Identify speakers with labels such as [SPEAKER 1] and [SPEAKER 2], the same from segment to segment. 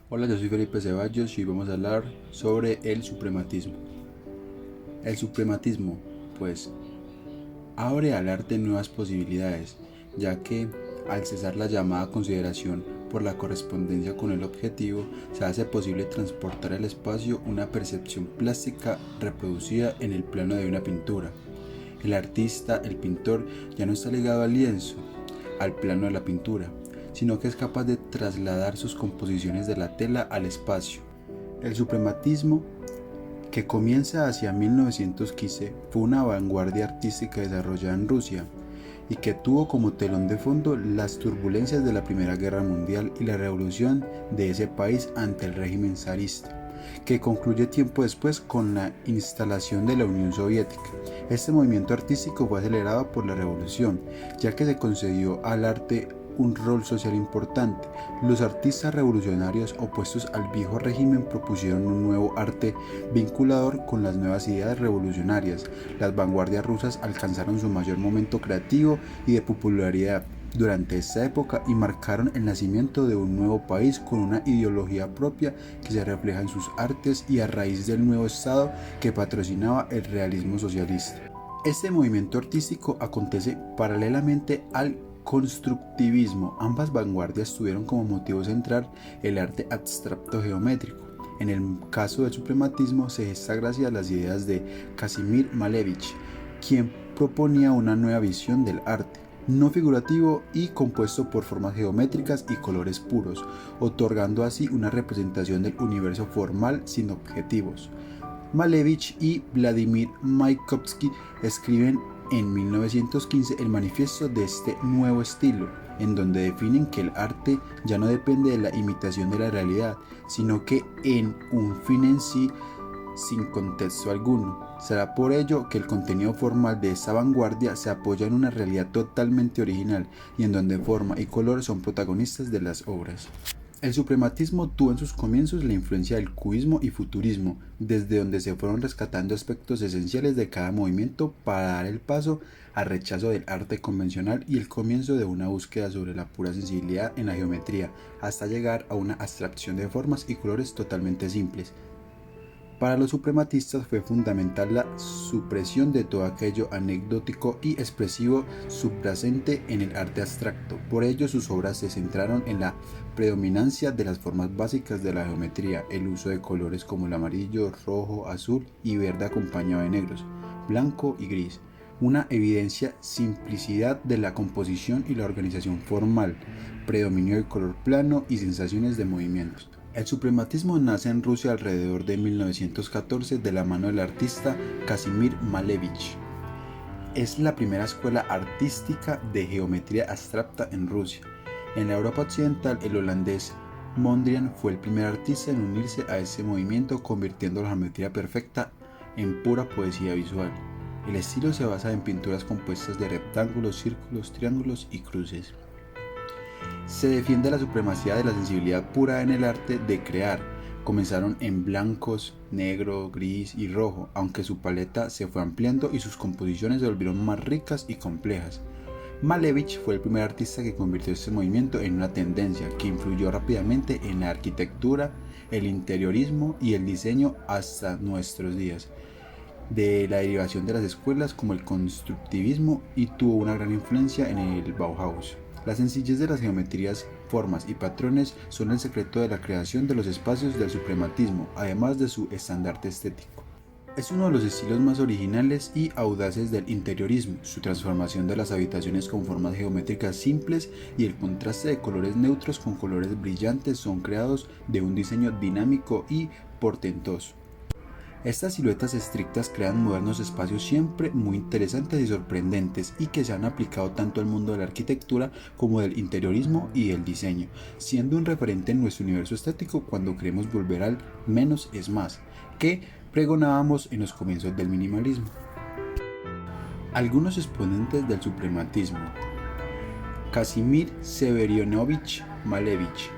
[SPEAKER 1] Hola, yo soy Felipe Ceballos y vamos a hablar sobre el suprematismo. El suprematismo, pues, abre al arte nuevas posibilidades, ya que al cesar la llamada consideración por la correspondencia con el objetivo, se hace posible transportar al espacio una percepción plástica reproducida en el plano de una pintura. El artista, el pintor, ya no está ligado al lienzo, al plano de la pintura, sino que es capaz de trasladar sus composiciones de la tela al espacio. El suprematismo, que comienza hacia 1915, fue una vanguardia artística desarrollada en Rusia y que tuvo como telón de fondo las turbulencias de la Primera Guerra Mundial y la revolución de ese país ante el régimen zarista, que concluye tiempo después con la instalación de la Unión Soviética. Este movimiento artístico fue acelerado por la revolución, ya que se concedió al arte un rol social importante. Los artistas revolucionarios opuestos al viejo régimen propusieron un nuevo arte vinculador con las nuevas ideas revolucionarias. Las vanguardias rusas alcanzaron su mayor momento creativo y de popularidad durante esta época y marcaron el nacimiento de un nuevo país con una ideología propia que se refleja en sus artes y a raíz del nuevo Estado que patrocinaba el realismo socialista. Este movimiento artístico acontece paralelamente al constructivismo. Ambas vanguardias tuvieron como motivo central el arte abstracto geométrico. En el caso del suprematismo se gesta gracias a las ideas de Kazimir Malevich, quien proponía una nueva visión del arte, no figurativo y compuesto por formas geométricas y colores puros, otorgando así una representación del universo formal sin objetivos. Malevich y Vladimir Mayakovsky escriben en 1915 el manifiesto de este nuevo estilo, en donde definen que el arte ya no depende de la imitación de la realidad, sino que en un fin en sí, sin contexto alguno. Será por ello que el contenido formal de esta vanguardia se apoya en una realidad totalmente original y en donde forma y color son protagonistas de las obras. El suprematismo tuvo en sus comienzos la influencia del cubismo y futurismo, desde donde se fueron rescatando aspectos esenciales de cada movimiento para dar el paso al rechazo del arte convencional y el comienzo de una búsqueda sobre la pura sensibilidad en la geometría, hasta llegar a una abstracción de formas y colores totalmente simples. Para los suprematistas fue fundamental la supresión de todo aquello anecdótico y expresivo subyacente en el arte abstracto. Por ello sus obras se centraron en la predominancia de las formas básicas de la geometría, el uso de colores como el amarillo, rojo, azul y verde acompañado de negros, blanco y gris. Una evidencia simplicidad de la composición y la organización formal, predominio del color plano y sensaciones de movimientos. El suprematismo nace en Rusia alrededor de 1914 de la mano del artista Kazimir Malevich. Es la primera escuela artística de geometría abstracta en Rusia. En la Europa occidental, el holandés Mondrian fue el primer artista en unirse a ese movimiento, convirtiendo la geometría perfecta en pura poesía visual. El estilo se basa en pinturas compuestas de rectángulos, círculos, triángulos y cruces. Se defiende la supremacía de la sensibilidad pura en el arte de crear. Comenzaron en blancos, negro, gris y rojo, aunque su paleta se fue ampliando y sus composiciones se volvieron más ricas y complejas. Malevich fue el primer artista que convirtió este movimiento en una tendencia que influyó rápidamente en la arquitectura, el interiorismo y el diseño hasta nuestros días, de la derivación de las escuelas como el constructivismo, y tuvo una gran influencia en el Bauhaus. La sencillez de las geometrías, formas y patrones son el secreto de la creación de los espacios del suprematismo, además de su estandarte estético. Es uno de los estilos más originales y audaces del interiorismo. Su transformación de las habitaciones con formas geométricas simples y el contraste de colores neutros con colores brillantes son creados de un diseño dinámico y portentoso. Estas siluetas estrictas crean modernos espacios siempre muy interesantes y sorprendentes y que se han aplicado tanto al mundo de la arquitectura como del interiorismo y del diseño, siendo un referente en nuestro universo estético cuando queremos volver al menos es más, que pregonábamos en los comienzos del minimalismo. Algunos exponentes del suprematismo: Kazimir Severyanovich Malevich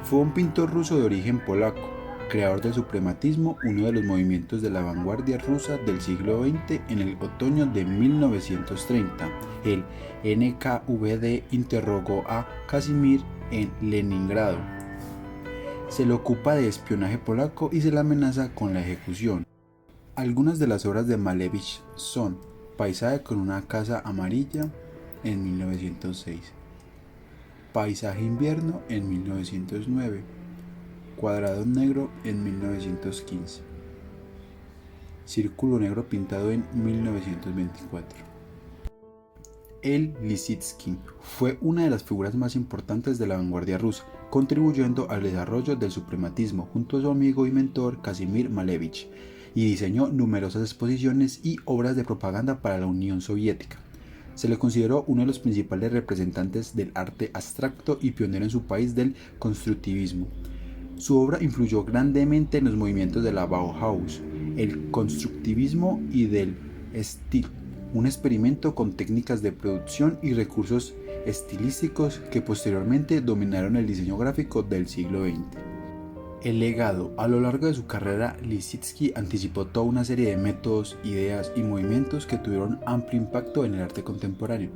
[SPEAKER 1] fue un pintor ruso de origen polaco, creador del suprematismo, uno de los movimientos de la vanguardia rusa del siglo XX. En el otoño de 1930, el NKVD interrogó a Kazimir en Leningrado Se le ocupa de espionaje polaco y se le amenaza con la ejecución. Algunas de las obras de Malevich son Paisaje con una casa amarilla en 1906, Paisaje invierno en 1909, Cuadrado negro en 1915, Círculo negro pintado en 1924. Lisitsky fue una de las figuras más importantes de la vanguardia rusa, contribuyendo al desarrollo del suprematismo junto a su amigo y mentor Kazimir Malevich, y diseñó numerosas exposiciones y obras de propaganda para la Unión Soviética. Se le consideró uno de los principales representantes del arte abstracto y pionero en su país del constructivismo. Su obra influyó grandemente en los movimientos de la Bauhaus, el constructivismo y del Stil, un experimento con técnicas de producción y recursos estilísticos que posteriormente dominaron el diseño gráfico del siglo XX. El legado. A lo largo de su carrera, Lisitsky anticipó toda una serie de métodos, ideas y movimientos que tuvieron amplio impacto en el arte contemporáneo,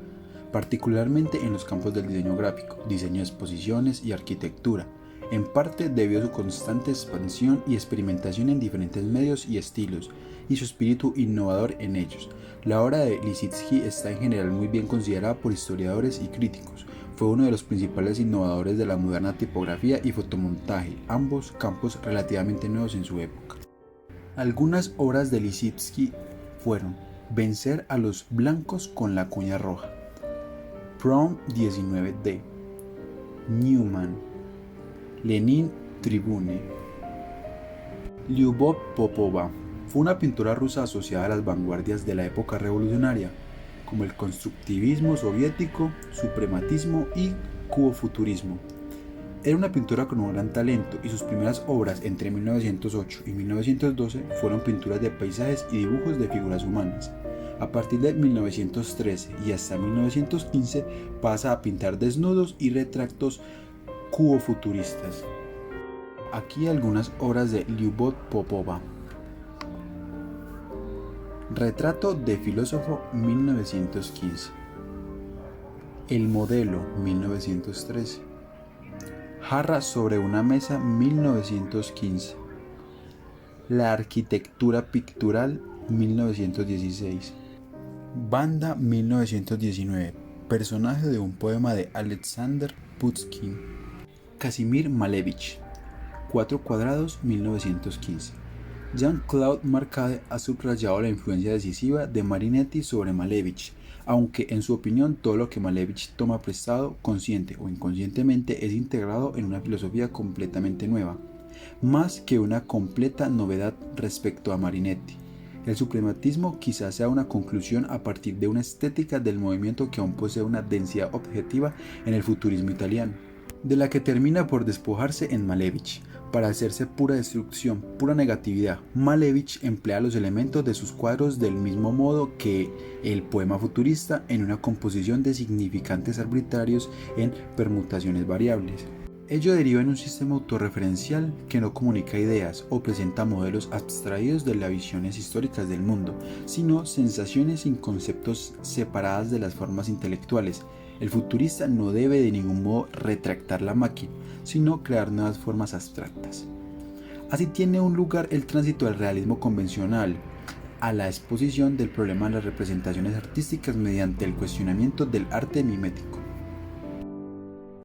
[SPEAKER 1] particularmente en los campos del diseño gráfico, diseño de exposiciones y arquitectura, en parte debido a su constante expansión y experimentación en diferentes medios y estilos, y su espíritu innovador en ellos. La obra de Lisitsky está en general muy bien considerada por historiadores y críticos. Fue uno de los principales innovadores de la moderna tipografía y fotomontaje, ambos campos relativamente nuevos en su época. Algunas obras de Lisitsky fueron Vencer a los blancos con la cuña roja, Prom 19D, Newman, Lenin Tribune. Lyubov Popova fue una pintora rusa asociada a las vanguardias de la época revolucionaria, como el constructivismo soviético, suprematismo y cubofuturismo. Era una pintora con un gran talento y sus primeras obras entre 1908 y 1912 fueron pinturas de paisajes y dibujos de figuras humanas. A partir de 1913 y hasta 1915 pasa a pintar desnudos y retratos cubofuturistas. Aquí algunas obras de Lyubov Popova. Retrato de filósofo 1915, El modelo 1913, Jarra sobre una mesa 1915, La arquitectura pictural 1916, Banda 1919, personaje de un poema de Alexander Pushkin, Kazimir Malevich, 4 cuadrados 1915. Jean-Claude Marcade ha subrayado la influencia decisiva de Marinetti sobre Malevich, aunque en su opinión todo lo que Malevich toma prestado, consciente o inconscientemente, es integrado en una filosofía completamente nueva, más que una completa novedad respecto a Marinetti. El suprematismo quizás sea una conclusión a partir de una estética del movimiento que aún posee una densidad objetiva en el futurismo italiano, de la que termina por despojarse en Malevich. Para hacerse pura destrucción, pura negatividad, Malevich emplea los elementos de sus cuadros del mismo modo que el poema futurista, en una composición de significantes arbitrarios en permutaciones variables. Ello deriva en un sistema autorreferencial que no comunica ideas o presenta modelos abstraídos de las visiones históricas del mundo, sino sensaciones y conceptos separadas de las formas intelectuales. El futurista no debe de ningún modo retractar la máquina, sino crear nuevas formas abstractas. Así tiene un lugar el tránsito del realismo convencional a la exposición del problema de las representaciones artísticas mediante el cuestionamiento del arte mimético.